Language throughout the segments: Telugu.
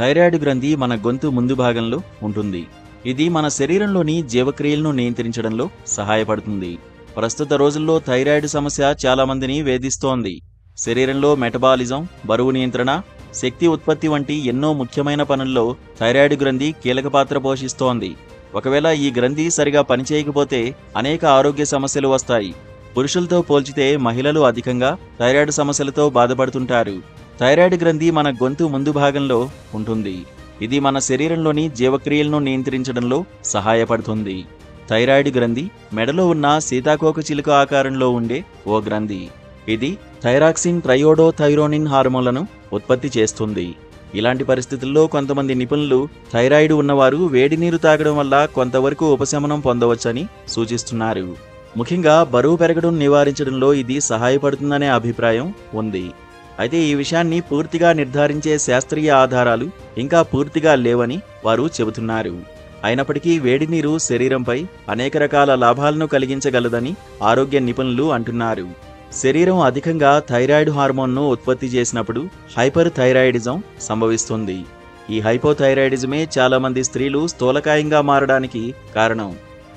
థైరాయిడ్ గ్రంథి మన గొంతు ముందు భాగంలో ఉంటుంది. ఇది మన శరీరంలోని జీవక్రియలను నియంత్రించడంలో సహాయపడుతుంది. ప్రస్తుత రోజుల్లో థైరాయిడ్ సమస్య చాలా మందిని వేధిస్తోంది. శరీరంలో మెటబాలిజం, బరువు నియంత్రణ, శక్తి ఉత్పత్తి వంటి ఎన్నో ముఖ్యమైన పనుల్లో థైరాయిడ్ గ్రంథి కీలక పాత్ర పోషిస్తోంది. ఒకవేళ ఈ గ్రంథి సరిగా పనిచేయకపోతే అనేక ఆరోగ్య సమస్యలు వస్తాయి. పురుషులతో పోల్చితే మహిళలు అధికంగా థైరాయిడ్ సమస్యలతో బాధపడుతుంటారు. థైరాయిడ్ గ్రంథి మన గొంతు ముందు భాగంలో ఉంటుంది. ఇది మన శరీరంలోని జీవక్రియలను నియంత్రించడంలో సహాయపడుతుంది. థైరాయిడ్ గ్రంథి మెడలో ఉన్న సీతాకోక చిలుక ఆకారంలో ఉండే ఓ గ్రంథి. ఇది థైరాక్సిన్ ట్రయోడోథైరోనిన్ హార్మోన్లను ఉత్పత్తి చేస్తుంది. ఇలాంటి పరిస్థితుల్లో కొంతమంది నిపుణులు థైరాయిడ్ ఉన్నవారు వేడి నీరు తాగడం వల్ల కొంతవరకు ఉపశమనం పొందవచ్చని సూచిస్తున్నారు. ముఖ్యంగా బరువు పెరగడం నివారించడంలో ఇది సహాయపడుతుందనే అభిప్రాయం ఉంది. అయితే ఈ విషయాన్ని పూర్తిగా నిర్ధారించే శాస్త్రీయ ఆధారాలు ఇంకా పూర్తిగా లేవని వారు చెబుతున్నారు. అయినప్పటికీ వేడి నీరు శరీరంపై అనేక రకాల లాభాలను కలిగించగలదని ఆరోగ్య నిపుణులు అంటున్నారు. శరీరం అధికంగా థైరాయిడ్ హార్మోన్ను ఉత్పత్తి చేసినప్పుడు హైపర్ థైరాయిడిజం సంభవిస్తుంది. ఈ హైపోథైరాయిడిజమే చాలా మంది స్త్రీలు స్థూలకాయంగా మారడానికి కారణం.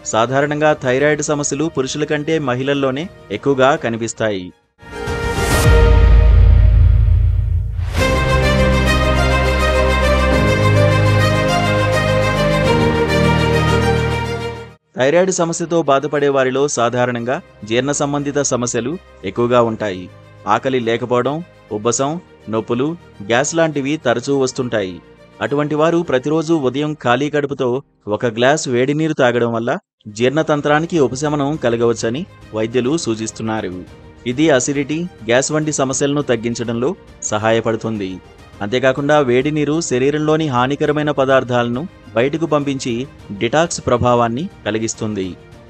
సాధారణంగా థైరాయిడ్ సమస్యలు పురుషుల కంటే మహిళల్లోనే ఎక్కువగా కనిపిస్తాయి. థైరాయిడ్ సమస్యతో బాధపడే వారిలో సాధారణంగా జీర్ణ సంబంధిత సమస్యలు ఎక్కువగా ఉంటాయి. ఆకలి లేకపోవడం, ఉబ్బసం, నొప్పులు, గ్యాస్ లాంటివి తరచూ వస్తుంటాయి. అటువంటి వారు ప్రతిరోజు ఉదయం ఖాళీ కడుపుతో ఒక గ్లాస్ వేడి నీరు తాగడం వల్ల జీర్ణతంత్రానికి ఉపశమనం కలగవచ్చని వైద్యులు సూచిస్తున్నారు. ఇది అసిడిటీ, గ్యాస్ వంటి సమస్యలను తగ్గించడంలో సహాయపడుతుంది. అంతేకాకుండా వేడి నీరు శరీరంలోని హానికరమైన పదార్థాలను బయటకు పంపించి డిటాక్స్ ప్రభావాన్ని కలిగిస్తుంది.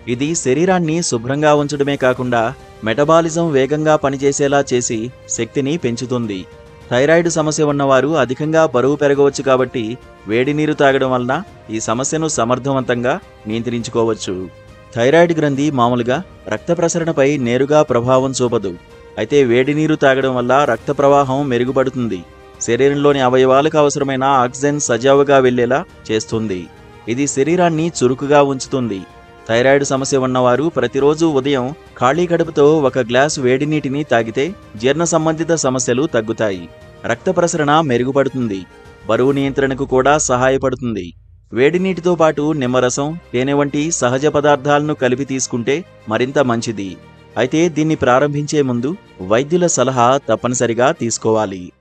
ఇది శరీరాన్ని శుభ్రంగా ఉంచడమే కాకుండా మెటబాలిజం వేగంగా పనిచేసేలా చేసి శక్తిని పెంచుతుంది. థైరాయిడ్ సమస్య ఉన్నవారు అధికంగా బరువు పెరగవచ్చు కాబట్టి వేడి నీరు తాగడం వలన ఈ సమస్యను సమర్థవంతంగా నియంత్రించుకోవచ్చు. థైరాయిడ్ గ్రంథి మామూలుగా రక్త ప్రసరణపై నేరుగా ప్రభావం చూపదు. అయితే వేడి నీరు తాగడం వల్ల రక్త ప్రవాహం మెరుగుపడుతుంది. శరీరంలోని అవయవాలకు అవసరమైన ఆక్సిజన్ సజావుగా వెళ్లేలా చేస్తుంది. ఇది శరీరాన్ని చురుకుగా ఉంచుతుంది. థైరాయిడ్ సమస్య ఉన్నవారు ప్రతిరోజు ఉదయం ఖాళీ కడుపుతో ఒక గ్లాసు వేడి నీటిని తాగితే జీర్ణ సంబంధిత సమస్యలు తగ్గుతాయి. రక్త ప్రసరణ మెరుగుపడుతుంది. బరువు నియంత్రణకు కూడా సహాయపడుతుంది. వేడి నీటితో పాటు నిమ్మరసం, తేనె వంటి సహజ పదార్థాలను కలిపి తీసుకుంటే మరింత మంచిది. అయితే దీన్ని ప్రారంభించే ముందు వైద్యుల సలహా తప్పనిసరిగా తీసుకోవాలి.